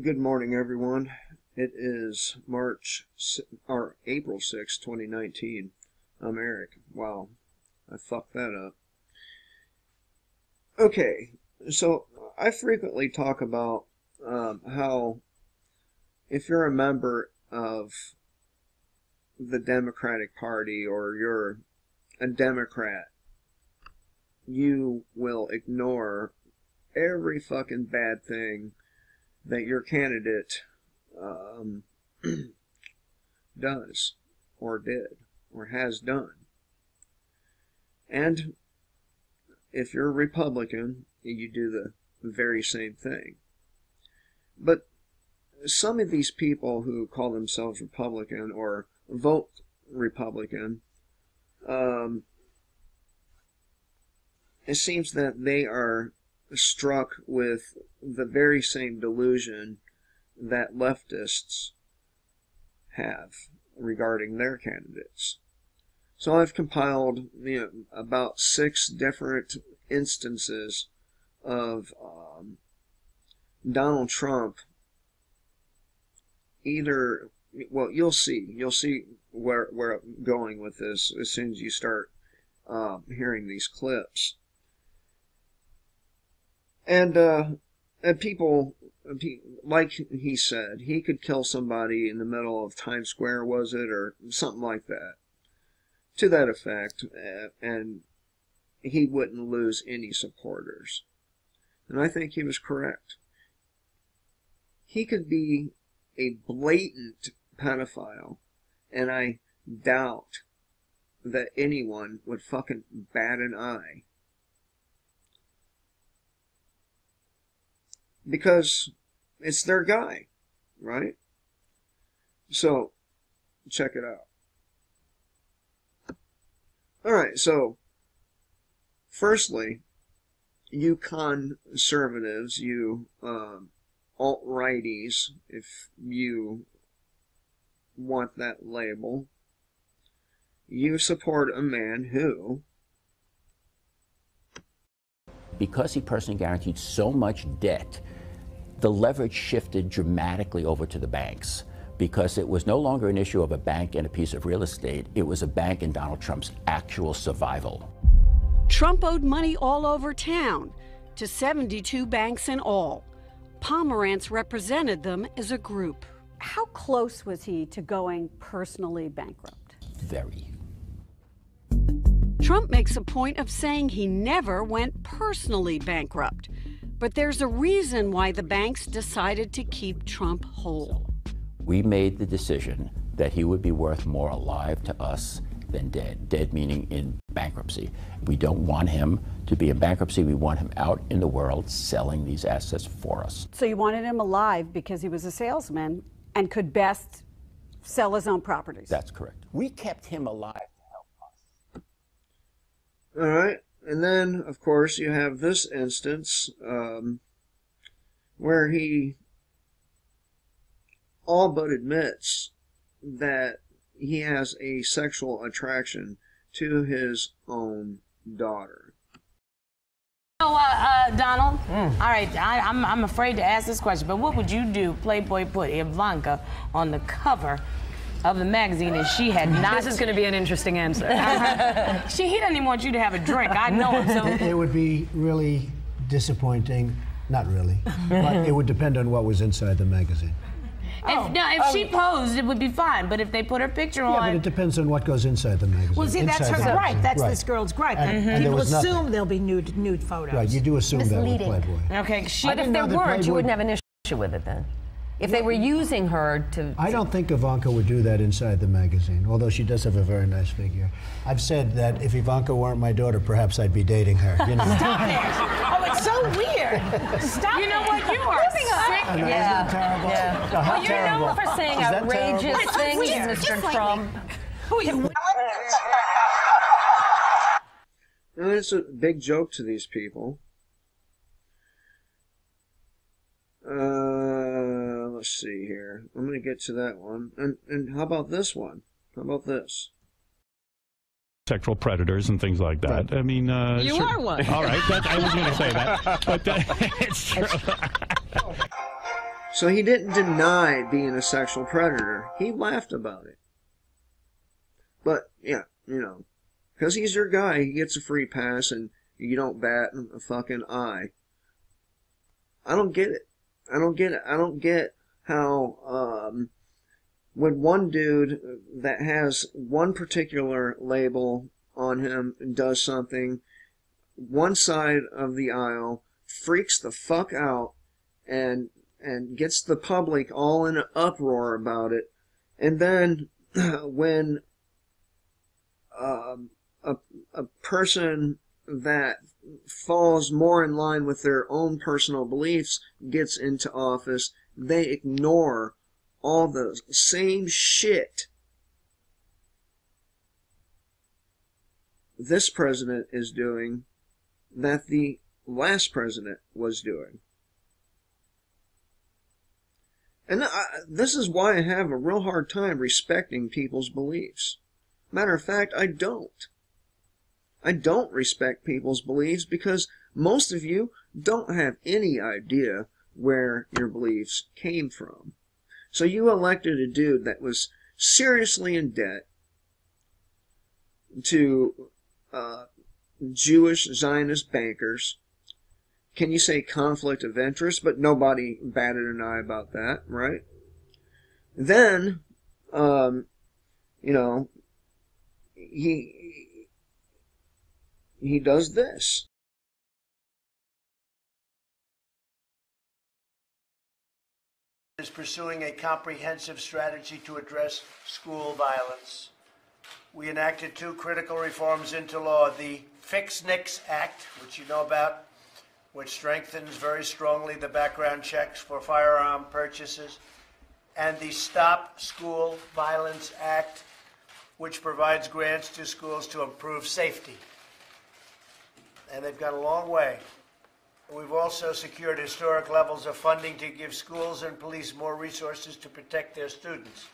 Good morning, everyone. It is April 6, 2019. I'm Eric. Wow, I fucked that up. Okay, so I frequently talk about how if you're a member of the Democratic Party or you're a Democrat, you will ignore every fucking bad thing that your candidate does or did or has done. And if you're a Republican, you do the very same thing. But some of these people who call themselves Republican or vote Republican, it seems that they are struck with the very same delusion that leftists have regarding their candidates. So I've compiled about 6 different instances of Donald Trump either, well, you'll see where I'm going with this as soon as you start hearing these clips. And people, like he said, he could kill somebody in the middle of Times Square, was it, or something like that, to that effect, and he wouldn't lose any supporters. And I think he was correct. He could be a blatant pedophile, and I doubt that anyone would fucking bat an eye. Because it's their guy, right? So, check it out. Alright, so, firstly, you conservatives, you alt-righties, if you want that label, you support a man who, because he personally guaranteed so much debt, the leverage shifted dramatically over to the banks because it was no longer an issue of a bank and a piece of real estate. It was a bank in Donald Trump's actual survival. Trump owed money all over town to 72 banks in all. Pomerantz represented them as a group. How close was he to going personally bankrupt? Very. Trump makes a point of saying he never went personally bankrupt. But there's a reason why the banks decided to keep Trump whole. We made the decision that he would be worth more alive to us than dead. Dead meaning in bankruptcy. We don't want him to be in bankruptcy. We want him out in the world selling these assets for us. So you wanted him alive because he was a salesman and could best sell his own properties. That's correct. We kept him alive to help us. all right. And then, of course, you have this instance where he all but admits that he has a sexual attraction to his own daughter. Donald, all right, I'm afraid to ask this question, but what would you do, Playboy put Ivanka on the cover of the magazine and she had not... This is going to be an interesting answer. He doesn't even want you to have a drink. I know him, so... It would be really disappointing. Not really. But it would depend on what was inside the magazine. If she posed, it would be fine. But if they put her picture on... Yeah, but it depends on what goes inside the magazine. Well, see, that's her gripe. That's this girl's gripe. And people assume there'll be nude photos. Right, you do assume that with Playboy. Okay, but if there weren't, you wouldn't have an issue with it then. If they were using her to... I don't think Ivanka would do that inside the magazine, although she does have a very nice figure. I've said that if Ivanka weren't my daughter, perhaps I'd be dating her. You know? Stop it! Oh, it's so weird. Stop You know what? You are sick. Isn't that terrible? Yeah. No, how Well, you're terrible. known for saying Is that outrageous terrible? things, Mr. Trump. Who are you? And it's a big joke to these people. Let's see here. I'm going to get to that one. And how about this one? How about this? Sexual predators and things like that. Right. I mean, you sure. are one. All right, I was going to say that, but it's true. So he didn't deny being a sexual predator. He laughed about it. But, yeah, you know, because he's your guy, he gets a free pass and you don't bat a fucking eye. I don't get it. I don't get it. I don't get how, when one dude that has one particular label on him does something, one side of the aisle freaks the fuck out and gets the public all in an uproar about it, and then when a person that falls more in line with their own personal beliefs gets into office, they ignore all the same shit this president is doing that the last president was doing. And this is why I have a real hard time respecting people's beliefs. Matter of fact, I don't. I don't respect people's beliefs because most of you don't have any idea where your beliefs came from. So you elected a dude that was seriously in debt to Jewish Zionist bankers. Can you say conflict of interest? But nobody batted an eye about that, right? Then, you know, he does this. Is pursuing a comprehensive strategy to address school violence. We enacted 2 critical reforms into law: the Fix NICS Act, which you know about, which strengthens very strongly the background checks for firearm purchases, and the Stop School Violence Act, which provides grants to schools to improve safety. And they've gone a long way. We've also secured historic levels of funding to give schools and police more resources to protect their students.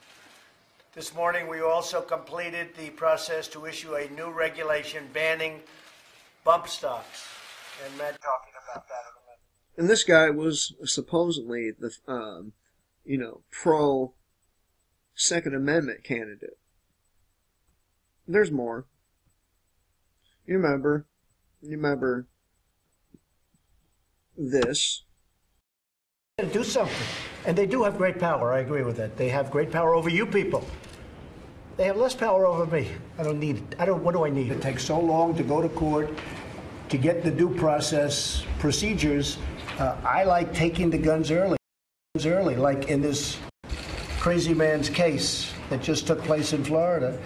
This morning, we also completed the process to issue a new regulation banning bump stocks. And Matt talking about that in a minute. And this guy was supposedly the, you know, pro Second Amendment candidate. There's more. You remember this. Do something. And they do have great power. I agree with that. They have great power over you people. They have less power over me. I don't need it. What do I need? It takes so long to go to court to get the due process procedures. I like taking the guns early, like in this crazy man's case that just took place in Florida.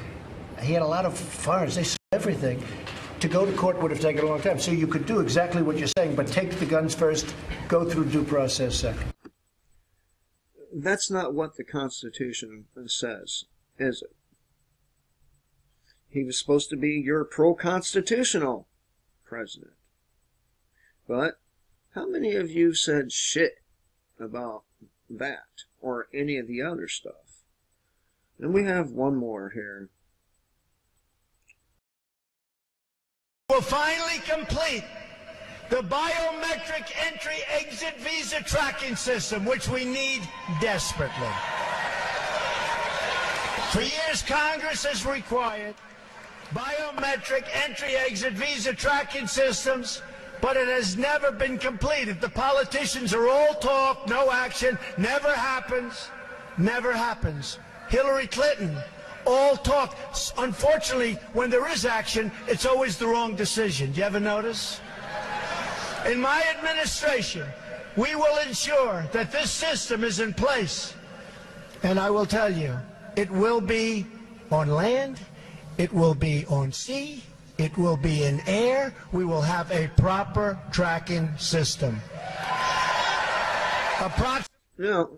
He had a lot of firearms. They sold everything. To go to court would have taken a long time. So you could do exactly what you're saying, but take the guns first, go through due process second. That's not what the Constitution says, is it? He was supposed to be your pro-constitutional president. But how many of you said shit about that or any of the other stuff? And we have one more here. We'll finally complete the biometric entry-exit visa tracking system, which we need desperately. For years, Congress has required biometric entry-exit visa tracking systems, but it has never been completed. The politicians are all talk, no action, never happens, never happens. Hillary Clinton, all talk. Unfortunately, when there is action, it's always the wrong decision. Do you ever notice? In my administration, we will ensure that this system is in place. And I will tell you, it will be on land, it will be on sea, it will be in air. We will have a proper tracking system. Now,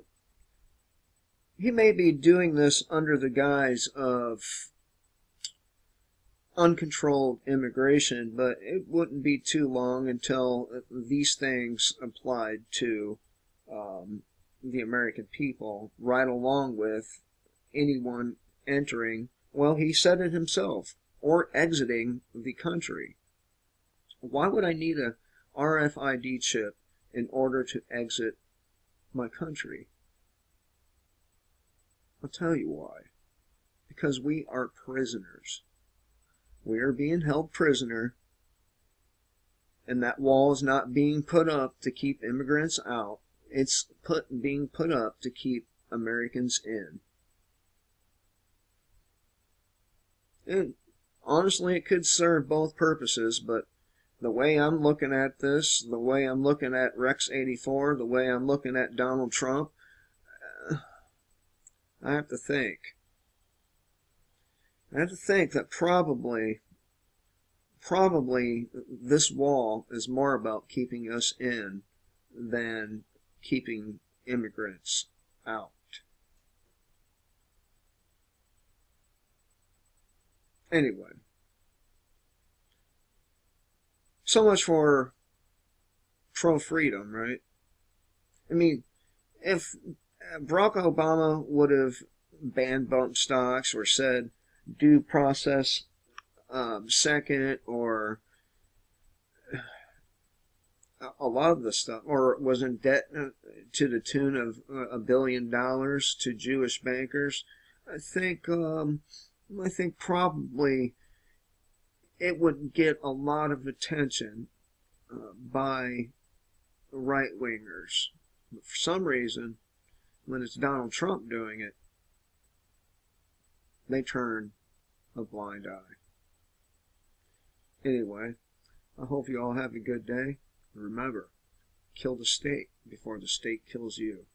he may be doing this under the guise of uncontrolled immigration, but it wouldn't be too long until these things applied to the American people, right along with anyone entering, well, he said it himself, or exiting the country. Why would I need a RFID chip in order to exit my country. I'll tell you why. Because we are prisoners. We are being held prisoner, and that wall is not being put up to keep immigrants out. It's being put up to keep Americans in. And honestly, it could serve both purposes, but the way I'm looking at this, the way I'm looking at Rex 84, the way I'm looking at Donald Trump, I have to think. I have to think that probably this wall is more about keeping us in than keeping immigrants out. Anyway, so much for pro-freedom, right? I mean, if Barack Obama would have banned bump stocks or said due process second, or a lot of the stuff, or was in debt to the tune of $1 billion to Jewish bankers, I think probably it would get a lot of attention by right-wingers. But for some reason, when it's Donald Trump doing it, they turn a blind eye. Anyway, I hope you all have a good day. Remember, kill the state before the state kills you.